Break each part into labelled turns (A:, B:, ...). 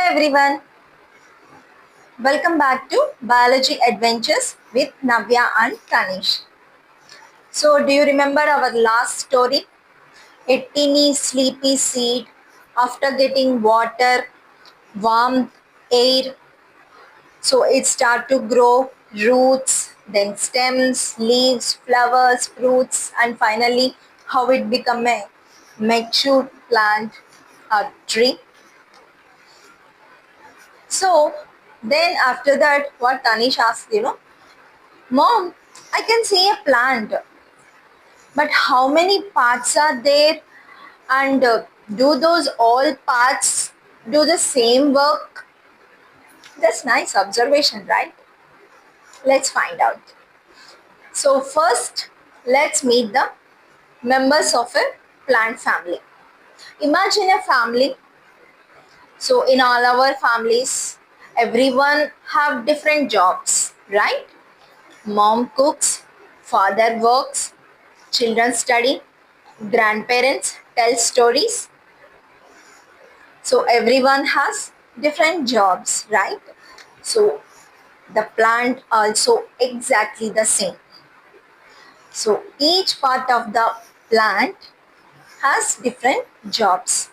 A: everyone, welcome back to Biology Adventures with Navya and Tanish. So, do you remember our last story? A teeny sleepy seed, after getting water, warmth, air, so it start to grow roots, then stems, leaves, flowers, fruits, and finally how it become a mature plant, a tree. So then after that, what Tanish asked, Mom, I can see a plant, but how many parts are there? And do those all parts do the same work? That's nice observation, right? Let's find out. So first, let's meet the members of a plant family. Imagine a family. So in all our families, everyone have different jobs, right? Mom cooks, father works, children study, grandparents tell stories. So everyone has different jobs, right? So the plant also exactly the same. So each part of the plant has different jobs.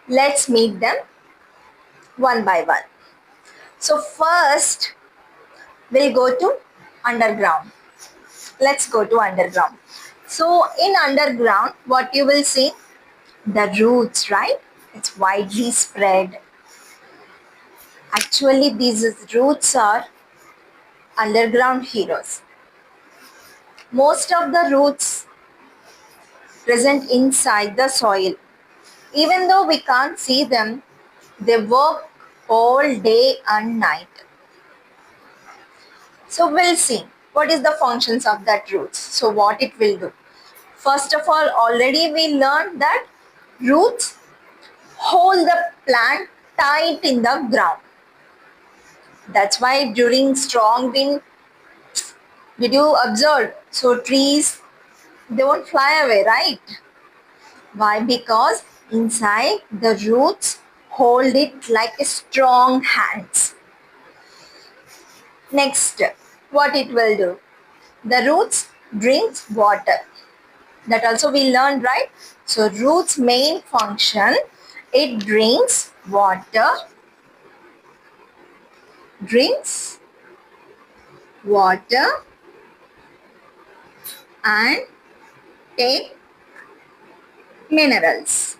A: Let's meet them one by one. So first we'll go to underground. Let's go to underground. So in underground, what you will see? The roots, right? It's widely spread. Actually, these roots are underground heroes. Most of the roots present inside the soil. Even though we can't see them, they work all day and night. So we'll see what is the functions of that roots. So what it will do. First of all, already we learned that roots hold the plant tight in the ground. That's why during strong wind, did you observe? So trees, they won't fly away, right? Why? Because inside the roots hold it like a strong hands. Next, what it will do? The roots drinks water. That also we learned, right? So roots main function, it drinks water, drinks water and take minerals.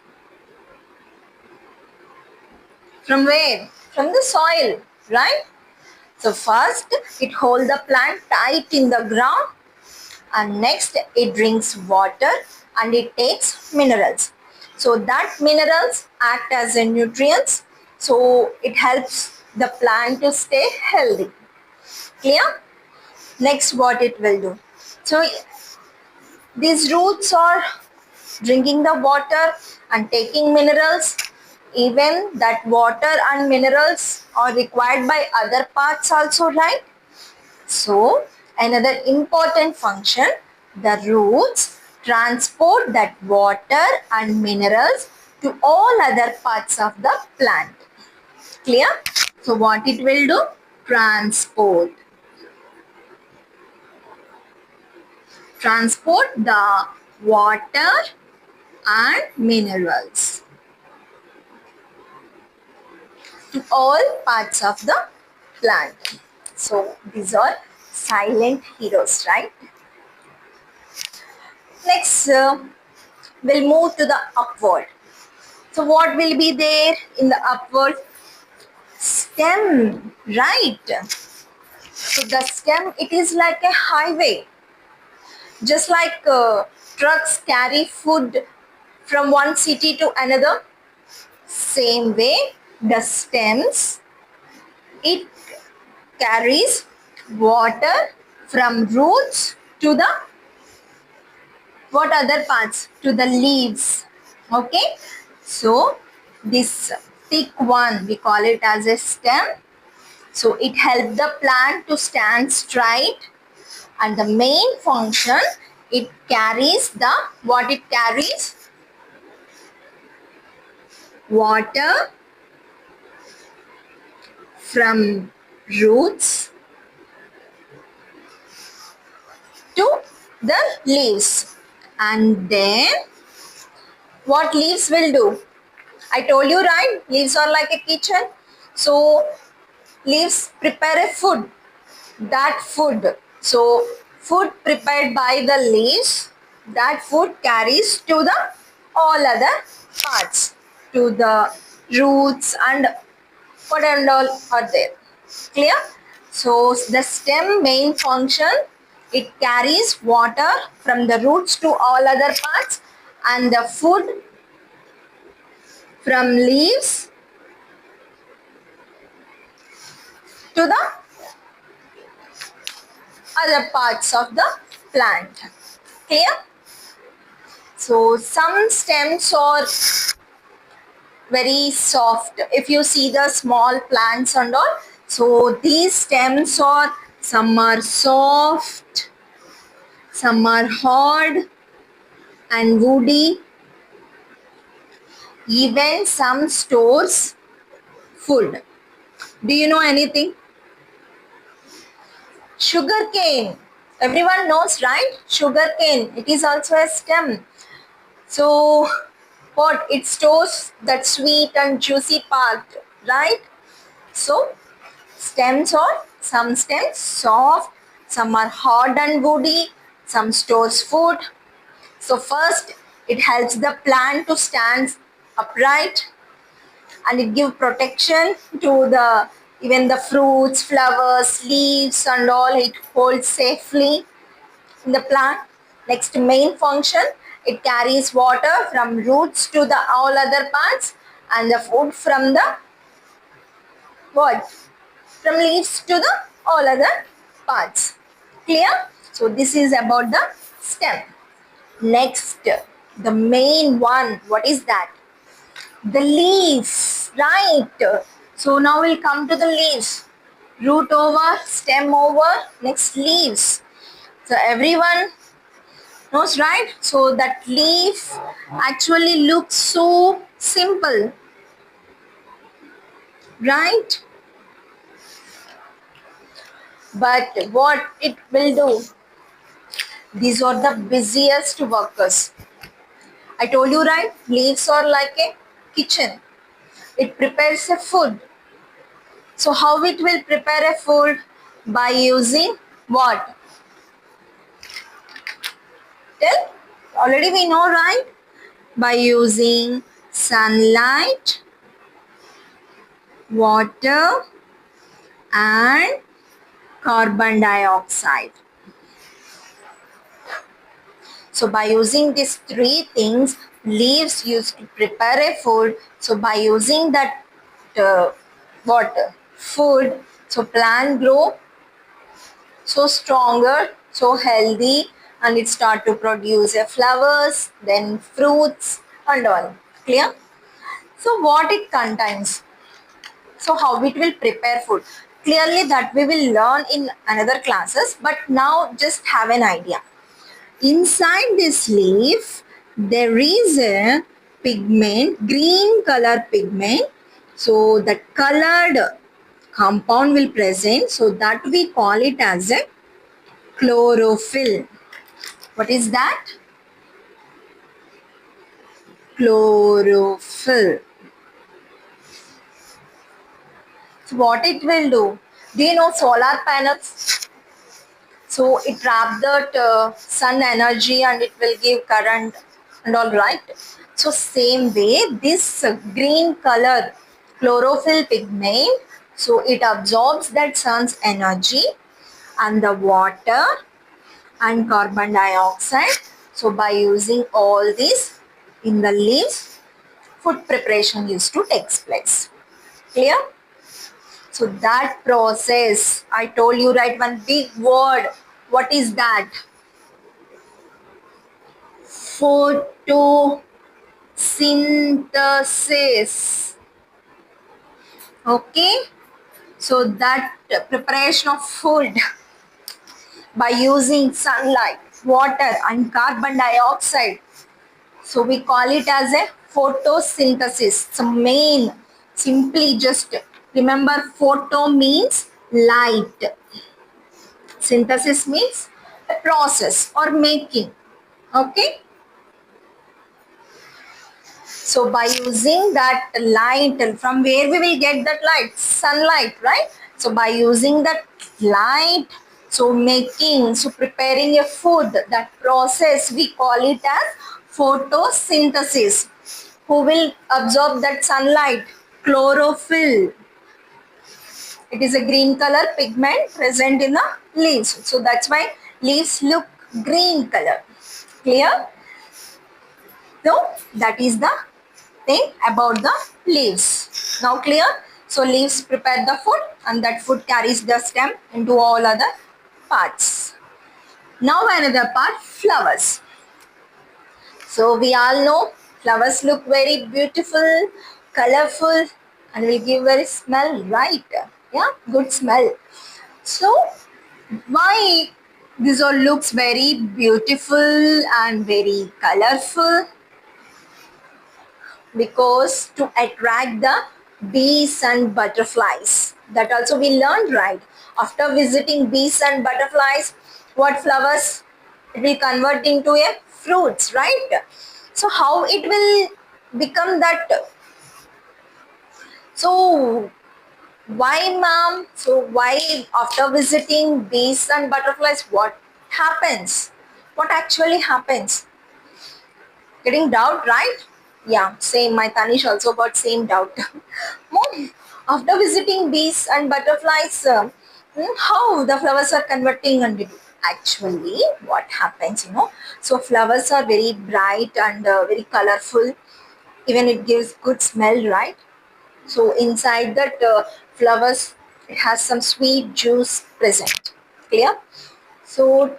A: From where? From the soil, right? So first it holds the plant tight in the ground and next it drinks water and it takes minerals. So that minerals act as a nutrients, so it helps the plant to stay healthy. Clear? Next what it will do. So these roots are drinking the water and taking minerals. Even that water and minerals are required by other parts also, right? So another important function, the roots transport that water and minerals to all other parts of the plant. Clear? So what it will do? Transport. Transport the water and minerals to all parts of the plant. So these are silent heroes, right? Next, we'll move to the upward. So what will be there in the upward? Stem, right? So the stem, it is like a highway. Just like trucks carry food from one city to another, same way the stems, it carries water from roots to the what other parts? To the leaves. Okay. So this thick one, we call it as a stem. So it helps the plant to stand straight, and the main function, it carries the what it carries? Water from roots to the leaves. And then what leaves will do? I told you, right? Leaves are like a kitchen. So leaves prepare a food. That food. So food prepared by the leaves, that food carries to the all other parts, to the roots and what and all are there. Clear? So the stem main function, it carries water from the roots to all other parts, and the food from leaves to the other parts of the plant. Clear? So some stems are very soft. If you see the small plants and all, so these stems are, some are soft, some are hard and woody. Even some stores food. Do you know anything? Sugar cane. Everyone knows, right? Sugar cane. It is also a stem. So what? It stores that sweet and juicy part, right? So stems are, some stems soft, some are hard and woody, some stores food. So first it helps the plant to stand upright, and it gives protection to the even the fruits, flowers, leaves and all, it holds safely in the plant. Next main function, it carries water from roots to the all other parts, and the food from the what? From leaves to the all other parts. Clear? So this is about the stem. Next, the main one, what is that? The leaves, right? So now we'll come to the leaves. Root over, stem over, next leaves. So everyone knows, right? So that leaf actually looks so simple, right? But what it will do? These are the busiest workers. I told you, right? Leaves are like a kitchen. It prepares a food. So how it will prepare a food? By using what? Tell. Already we know, right? By using sunlight, water and carbon dioxide. So by using these three things, leaves used to prepare a food. So by using that what? Food, so plant grow so stronger, so healthy, and it start to produce flowers, then fruits and all. Clear? So what it contains? So how it will prepare food? Clearly that we will learn in another classes, but now just have an idea. Inside this leaf, there is a pigment, green color pigment. So the colored compound will present. So that we call it as a chlorophyll. What is that? Chlorophyll. So what it will do? Do you know solar panels? So it trap that sun energy and it will give current and all, right. So same way this green color chlorophyll pigment, so it absorbs that sun's energy and the water and carbon dioxide. So by using all this in the leaves, food preparation used to take place. Clear? So that process, I told you, right, one big word. What is that? Photosynthesis. Okay. So that preparation of food by using sunlight, water and carbon dioxide. So we call it as a photosynthesis. So main, simply just Remember, photo means light. Synthesis means a process or making. Okay. So by using that light, from where we will get that light? Sunlight, right? So by using that light, so making, so preparing a food, that process we call it as photosynthesis. Who will absorb that sunlight? Chlorophyll. It is a green color pigment present in the leaves. So that's why leaves look green color. Clear? So that is the thing about the leaves. Now clear? So leaves prepare the food and that food carries the stem into all other parts. Now another part, flowers. So we all know flowers look very beautiful, colorful and will give very smell, right? Yeah, good smell. So why this all looks very beautiful and very colorful? Because to attract the bees and butterflies. That also we learned, right? After visiting bees and butterflies, what flowers it will convert into a fruits, right? So how it will become that? So why, ma'am? So why after visiting bees and butterflies, what happens? What actually happens? Getting doubt, right? Yeah, same. My Tanish also got same doubt. Mom, after visiting bees and butterflies, how the flowers are converting into actually what happens, so flowers are very bright and very colorful. Even it gives good smell, right? So inside that flowers, it has some sweet juice present. Clear? So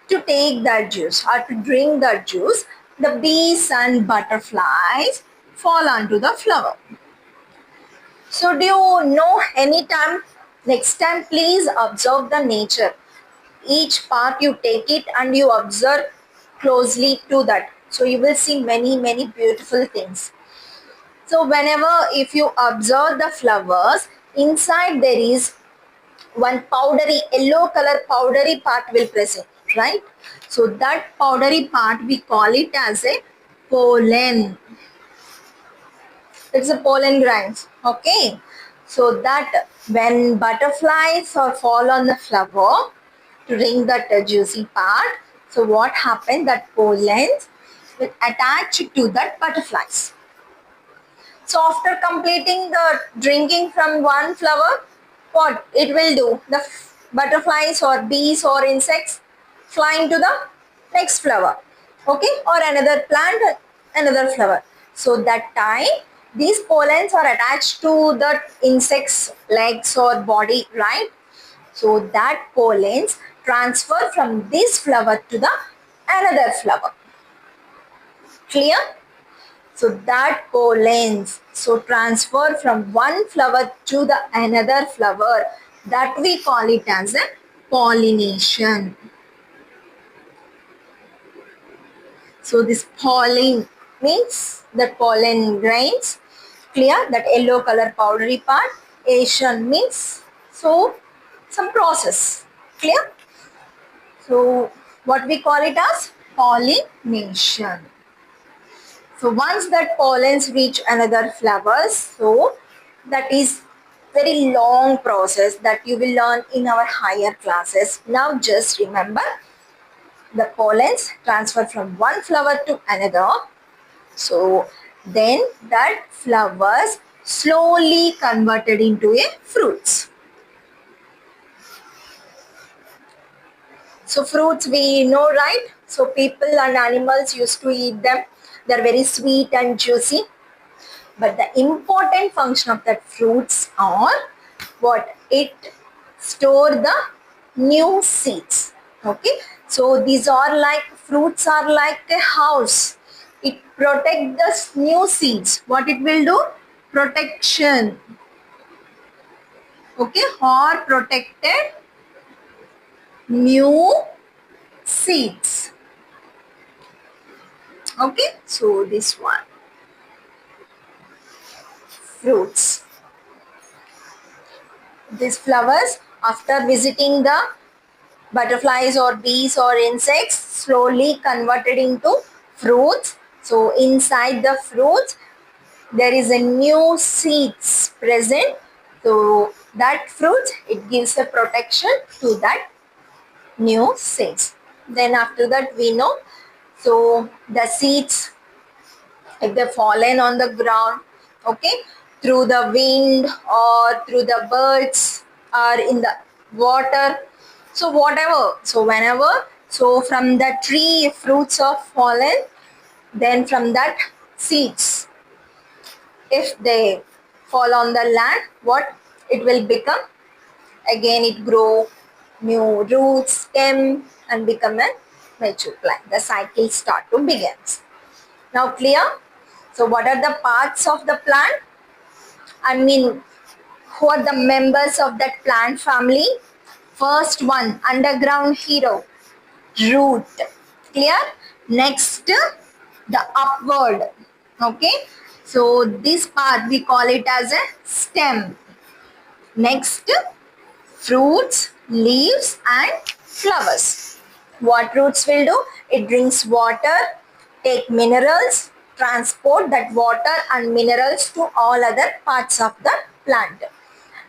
A: to take that juice or to drink that juice, the bees and butterflies fall onto the flower. So do you know anytime, next time please observe the nature. Each part you take it and you observe closely to that. So you will see many, many beautiful things. So whenever if you observe the flowers, inside there is one powdery yellow color powdery part will present, right? So that powdery part we call it as a pollen. It's a pollen grains. Okay. So that when butterflies or fall on the flower to ring that juicy part, so what happened, that pollens will attach to that butterflies. So after completing the drinking from one flower, what it will do? The butterflies or bees or insects flying to the next flower, okay, or another plant, another flower. So that time these pollens are attached to the insect's legs or body, right? So that pollens transfer from this flower to the another flower. Clear? So that pollens, so transfer from one flower to the another flower, that we call it as a pollination. So this pollen means that pollen grains, clear, that yellow color powdery part. Asian means so some process, clear. So what we call it as pollination. So once that pollens reach another flowers, so that is very long process that you will learn in our higher classes. Now just remember, the pollens transfer from one flower to another. So then that flowers slowly converted into a fruits. So fruits we know, right? So people and animals used to eat them. They're very sweet and juicy. But the important function of that fruits are what? It store the new seeds. Okay. So these are like, fruits are like a house. It protect the new seeds. What it will do? Protection. Okay. Or protected new seeds. Okay. So this one. Fruits. These flowers, after visiting the butterflies or bees or insects, slowly converted into fruits. So inside the fruits there is a new seeds present. So that fruit, it gives a protection to that new seeds. Then after that we know, so the seeds, if they fallen on the ground, okay, through the wind or through the birds or in the water, so whatever, so whenever, so from the tree fruits are fallen, then from that seeds, if they fall on the land, what it will become, again it grow new roots, stem, and become a mature plant. The cycle start to begins. Now clear? So what are the parts of the plant? I mean, who are the members of that plant family? First one, underground hero, root. Clear? Next, the upward. Okay. So this part we call it as a stem. Next, fruits, leaves and flowers. What roots will do? It drinks water, take minerals, transport that water and minerals to all other parts of the plant.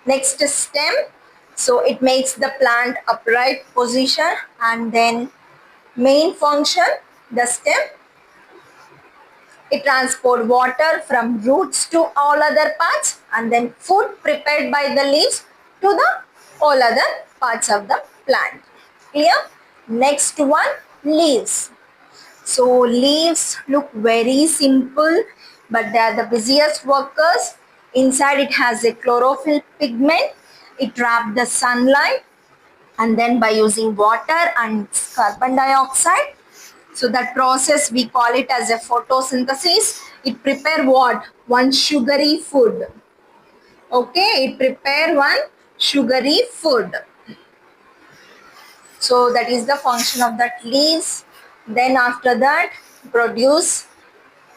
A: Next, stem. So it makes the plant upright position, and then main function, the stem, it transport water from roots to all other parts, and then food prepared by the leaves to the all other parts of the plant. Clear? Next one, leaves. So leaves look very simple, but they are the busiest workers. Inside it has a chlorophyll pigment. It traps the sunlight, and then by using water and carbon dioxide, so that process we call it as a photosynthesis. It prepare what? One sugary food. Okay, it prepare one sugary food. So that is the function of that leaves. Then after that, produce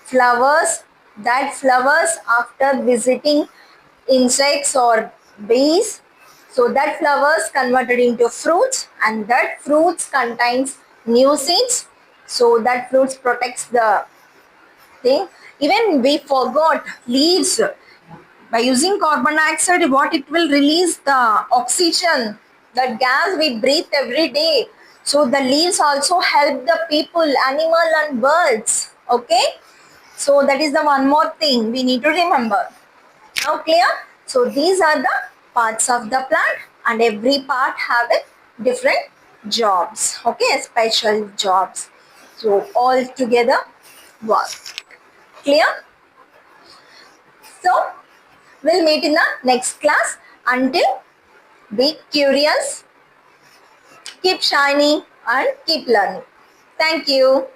A: flowers. That flowers, after visiting insects or bees, so that flowers converted into fruits, and that fruits contains new seeds. So that fruits protects the thing. Even we forgot leaves, by using carbon dioxide, what it will release the oxygen, the gas we breathe every day. So the leaves also help the people, animal and birds. Okay, so that is the one more thing we need to remember. Now clear? So these are the parts of the plant, and every part have a different jobs. Okay, special jobs. So all together work. Clear? So we'll meet in the next class. Until, be curious, keep shining and keep learning. Thank you.